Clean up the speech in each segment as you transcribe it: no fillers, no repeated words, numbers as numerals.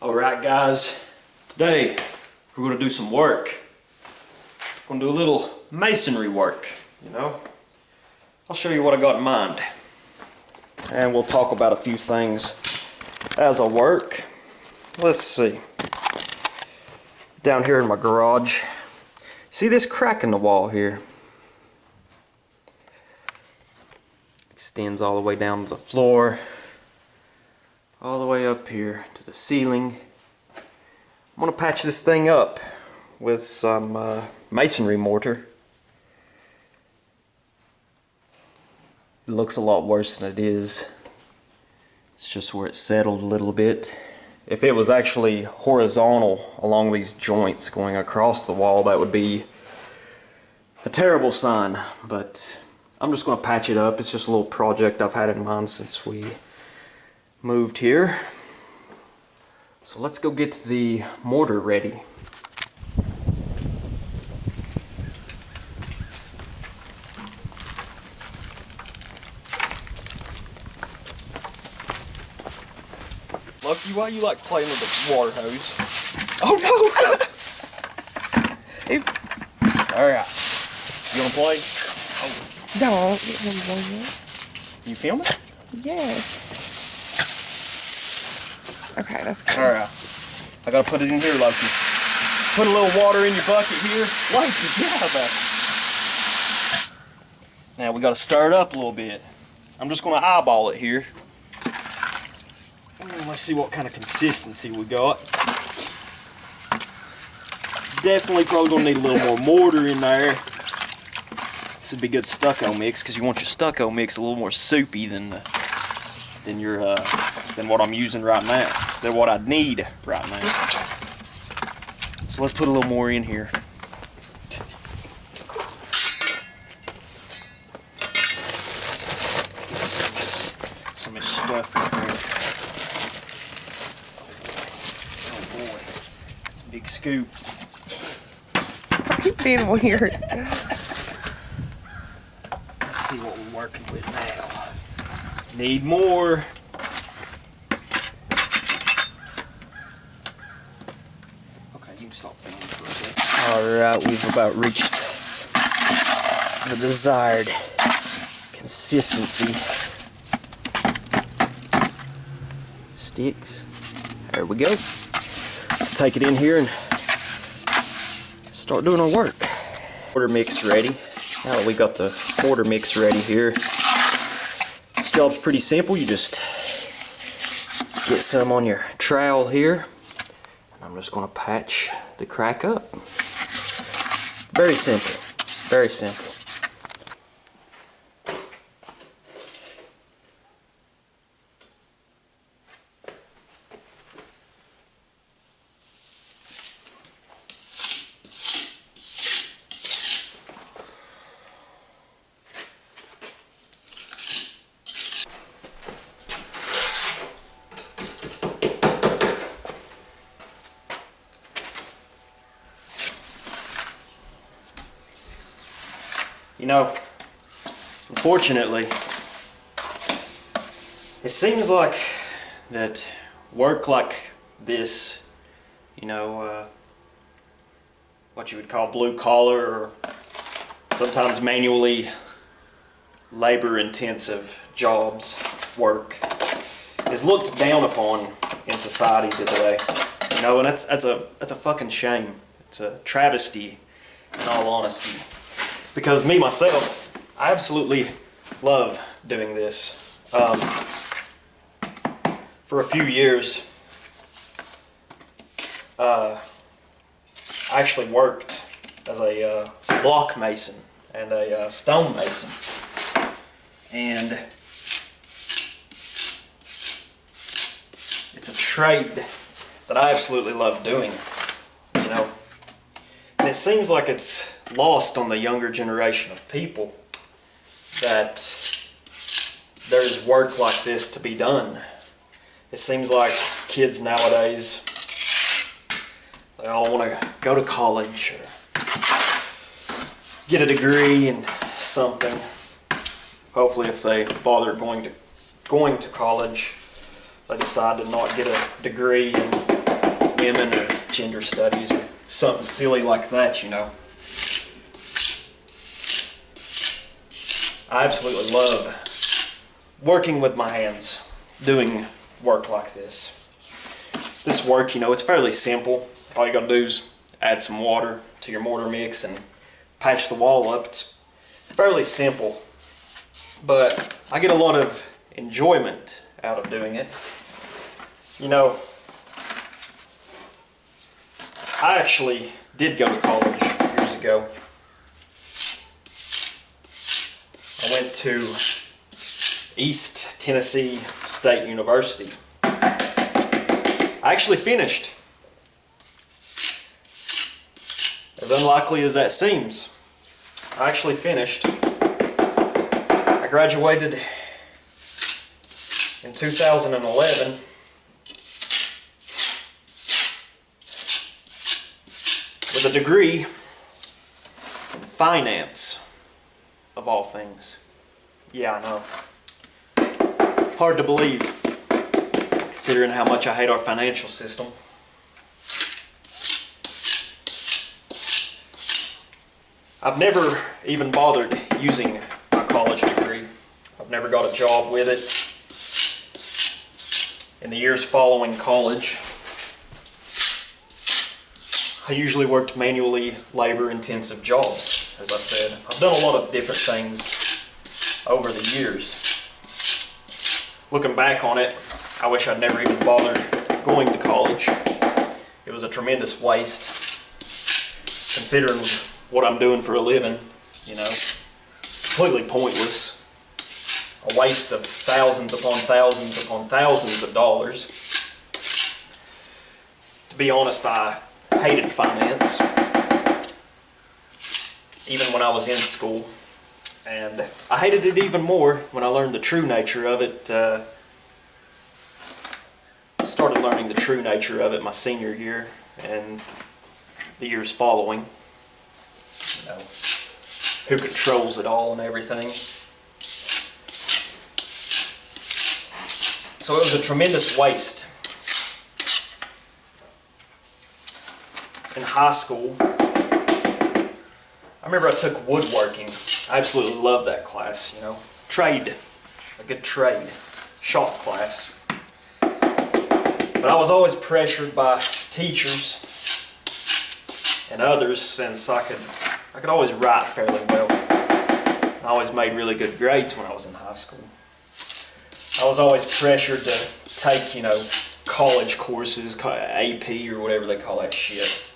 Alright guys, today we're going to do some work. We're going to do a little masonry work, you know. I'll show you what I got in mind. And we'll talk about a few things as I work. Let's see. Down here in my garage, see this crack in the wall here? Extends all the way down to the floor, all the way up here to the ceiling. I'm going to patch this thing up with some masonry mortar. It looks a lot worse than it is. It's just where it settled a little bit. If it was actually horizontal along these joints going across the wall, that would be a terrible sign. But I'm just going to patch it up. It's just a little project I've had in mind since we moved here. So let's go get the mortar ready. Lucky, why you like playing with the water hose? Oh no! Oops. Alright. You wanna play? Oh. Don't get him going. You filming? Yes. Okay, that's good. Alright. I gotta put it in here, Loki. Put a little water in your bucket here. Loki, get out of there. Now we gotta stir it up a little bit. I'm just gonna eyeball it here. Let's see what kind of consistency we got. Definitely probably gonna need a little more mortar in there. This would be good stucco mix because you want your stucco mix a little more soupy than what I'm using right now. Than what I need right now. So let's put a little more in here. Some of this stuff in here. Big scoop. You're being weird. Let's see what we're working with now. Need more. Okay, you can stop filming for a second. Alright, we've about reached the desired consistency. Sticks. There we go. Let's take it in here and start doing our work. Mortar mix ready. Now that we got the mortar mix ready here, this job's pretty simple. You just get some on your trowel here, and I'm just going to patch the crack up. Very simple. Very simple. You know, unfortunately, it seems like that work like this, you know, what you would call blue collar or sometimes manually labor intensive jobs, work, is looked down upon in society today. You know, and that's a fucking shame. It's a travesty, in all honesty. Because me, myself, I absolutely love doing this. For a few years, I actually worked as a block mason and a stone mason. And it's a trade that I absolutely love doing, you know. And it seems like it's lost on the younger generation of people that there's work like this to be done. It seems like kids nowadays, they all want to go to college or get a degree in something. Hopefully if they bother going to college, they decide to not get a degree in women or gender studies or something silly like that, you know. I absolutely love working with my hands, doing work like this. This work, you know, it's fairly simple. All you gotta do is add some water to your mortar mix and patch the wall up. It's fairly simple, but I get a lot of enjoyment out of doing it. You know, I actually did go to college years ago. I went to East Tennessee State University. I actually finished. As unlikely as that seems, I actually finished. I graduated in 2011 with a degree in finance, of all things. Yeah, I know. Hard to believe, considering how much I hate our financial system. I've never even bothered using my college degree. I've never got a job with it. In the years following college, I usually worked manually labor-intensive jobs, as I said. I've done a lot of different things over the years. Looking back on it, I wish I'd never even bothered going to college. It was a tremendous waste, considering what I'm doing for a living, you know. Completely pointless. A waste of thousands upon thousands upon thousands of dollars. To be honest, I hated finance, even when I was in school. And I hated it even more when I learned the true nature of it. I started learning the true nature of it my senior year and the years following. You know, who controls it all and everything. So it was a tremendous waste. In high school, I remember I took woodworking. I absolutely loved that class, you know. Trade, a good trade, shop class. But I was always pressured by teachers and others, since I could always write fairly well. I always made really good grades when I was in high school. I was always pressured to take, you know, college courses, AP or whatever they call that shit.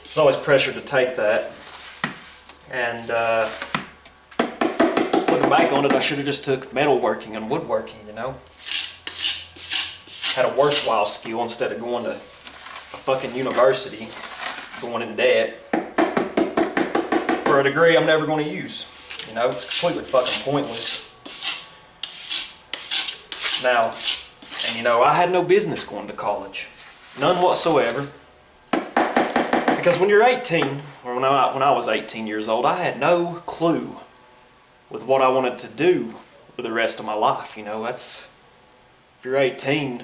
I was always pressured to take that. And looking back on it, I should have just took metalworking and woodworking, you know. Had a worthwhile skill instead of going to a fucking university, going in debt for a degree I'm never going to use. You know, it's completely fucking pointless. Now, and you know, I had no business going to college. None whatsoever. Because when you're 18, or when I was 18 years old, I had no clue with what I wanted to do for the rest of my life. You know, that's, if you're 18,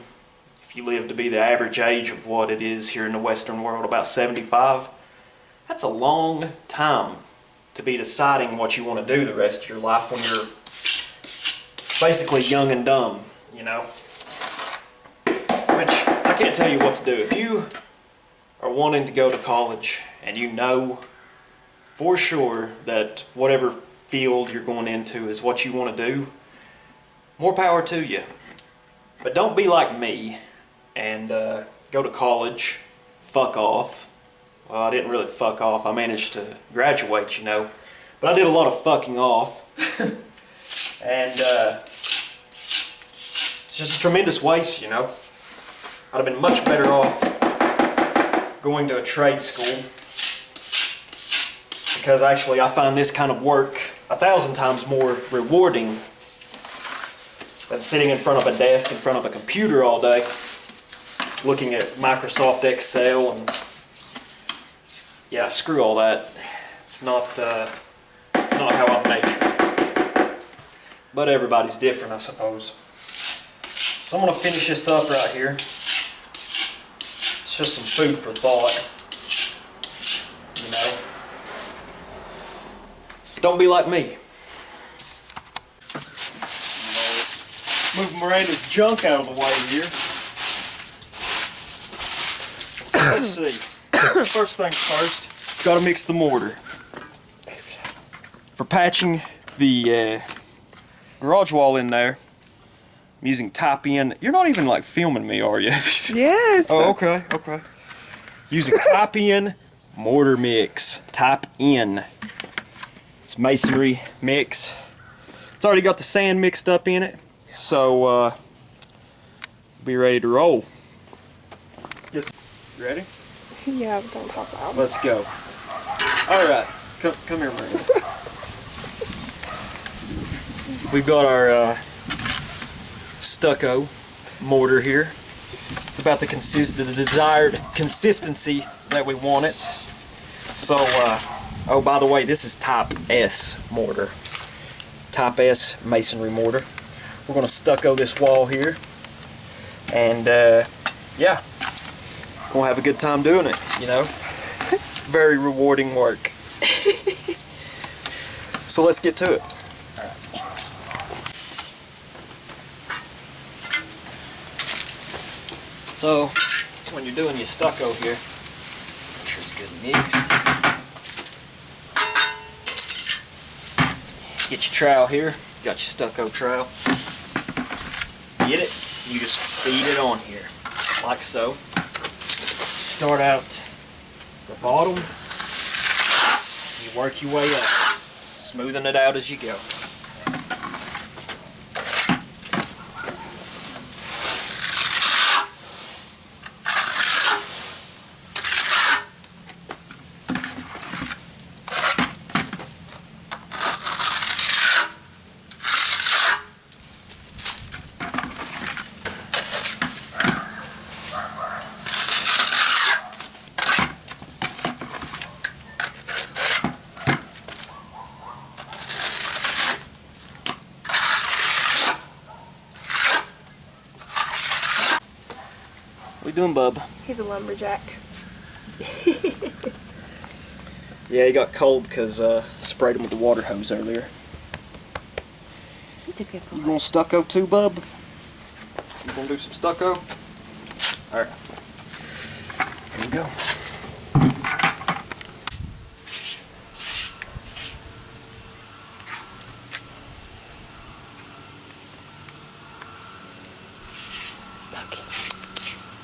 if you live to be the average age of what it is here in the Western world, about 75, that's a long time to be deciding what you want to do the rest of your life when you're basically young and dumb, you know. Which, I can't tell you what to do. If you are wanting to go to college and you know for sure that whatever field you're going into is what you want to do, more power to you. But don't be like me and go to college, fuck off. Well, I didn't really fuck off. I managed to graduate, you know. But I did a lot of fucking off. And it's just a tremendous waste, you know. I'd have been much better off going to a trade school, because actually I find this kind of work 1,000 times more rewarding than sitting in front of a desk in front of a computer all day looking at Microsoft Excel. And yeah, screw all that. It's not how I'm natured. But everybody's different, I suppose. So I'm going to finish this up right here. It's It's just some food for thought, you know. Don't be like me. Move Miranda's junk out of the way here. Let's see. First things first, gotta mix the mortar. For patching the garage wall in there, I'm using Type N. You're not even like filming me, are you? Yes. Oh, okay, okay. Using Type N mortar mix. Type N. It's masonry mix. It's already got the sand mixed up in it, so be ready to roll. Let's get ready. Yeah, but don't talk loud. Let's go. All right, come here, Miranda. We've got our stucco mortar here. It's about the desired consistency that we want it. So, oh, by the way, this is Type S mortar. Type S masonry mortar. We're gonna stucco this wall here, and yeah, we'll have a good time doing it. You know, very rewarding work. So let's get to it. So, when you're doing your stucco here, make sure it's good mixed. Get your trowel here. Got your stucco trowel. Get it. You just feed it on here, like so. Start out the bottom. You work your way up, smoothing it out as you go. What you doing, bub? He's a lumberjack. Yeah, he got cold because sprayed him with the water hose earlier. He's a good boy. You gonna stucco too, bub? You gonna do some stucco? Alright. Here we go.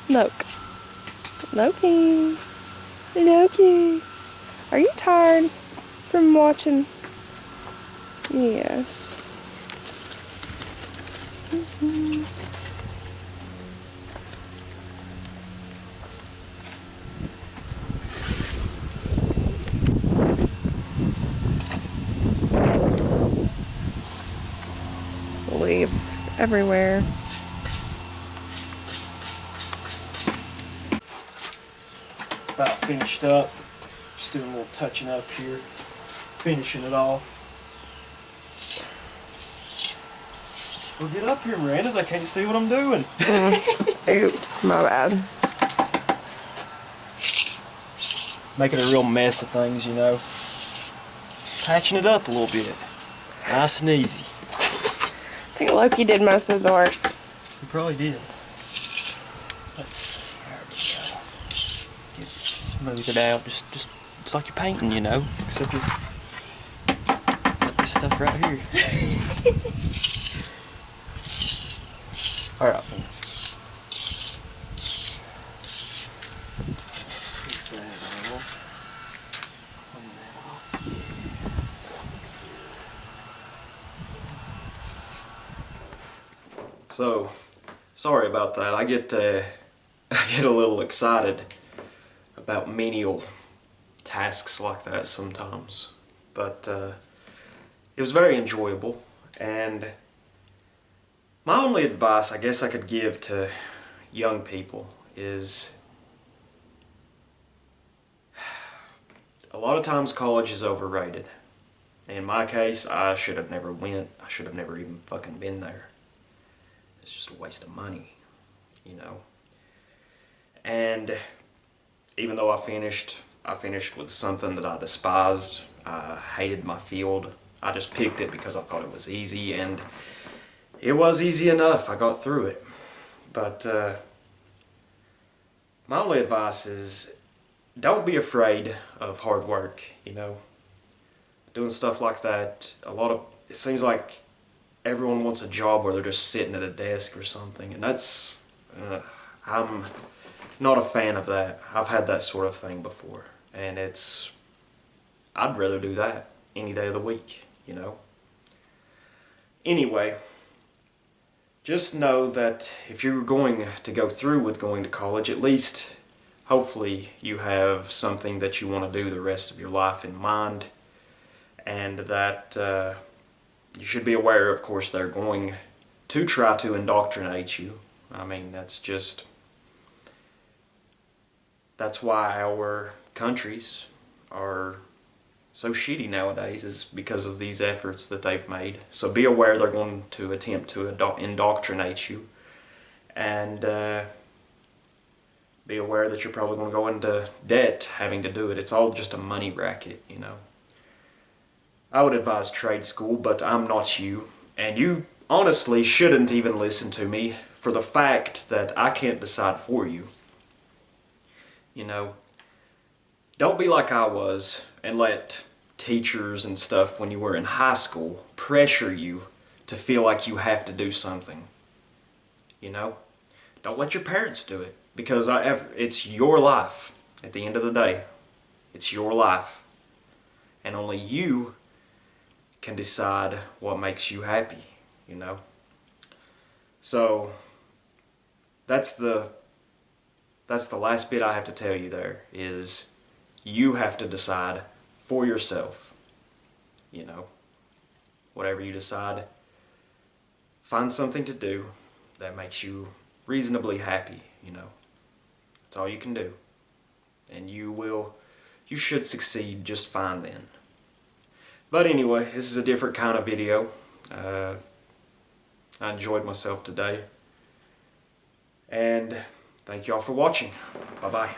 Loki. Loki. Loki. Are you tired from watching? Yes. Leaves everywhere. About finished up. Just doing a little touching up here. Finishing it off. Well, get up here, Miranda. They can't see what I'm doing. Oops, my bad. Making a real mess of things, you know. Patching it up a little bit. Nice and easy. I think Loki did most of the work. You probably did. Let's see. There we go. Get smooth it out. Just it's like you're painting, you know. Except you got this stuff right here. All right. So, sorry about that. I get a little excited about menial tasks like that sometimes, but it was very enjoyable. And my only advice I guess I could give to young people is a lot of times college is overrated. In my case, I should have never went. I should have never even fucking been there. It's just a waste of money, you know. And even though I finished with something that I despised. I hated my field. I just picked it because I thought it was easy, and it was easy enough. I got through it. But my only advice is don't be afraid of hard work, you know. Doing stuff like that, it seems like everyone wants a job where they're just sitting at a desk or something, and I'm not a fan of that. I've had that sort of thing before, and I'd rather do that any day of the week, you know. Anyway, just know that if you're going to go through with going to college, at least hopefully you have something that you want to do the rest of your life in mind, and that you should be aware, of course, they're going to try to indoctrinate you. I mean, that's why our countries are so shitty nowadays, is because of these efforts that they've made. So be aware they're going to attempt to indoctrinate you, and be aware that you're probably going to go into debt having to do it. It's all just a money racket, you know. I would advise trade school, but I'm not you, and you honestly shouldn't even listen to me for the fact that I can't decide for you. You know, don't be like I was and let teachers and stuff when you were in high school pressure you to feel like you have to do something. You know, don't let your parents do it, because it's your life at the end of the day. It's your life, and only you can decide what makes you happy, you know. So that's the last bit I have to tell you there, is you have to decide for yourself, you know. Whatever you decide, find something to do that makes you reasonably happy, you know. That's all you can do. And you should succeed just fine then. But anyway, this is a different kind of video. I enjoyed myself today. And thank you all for watching. Bye-bye.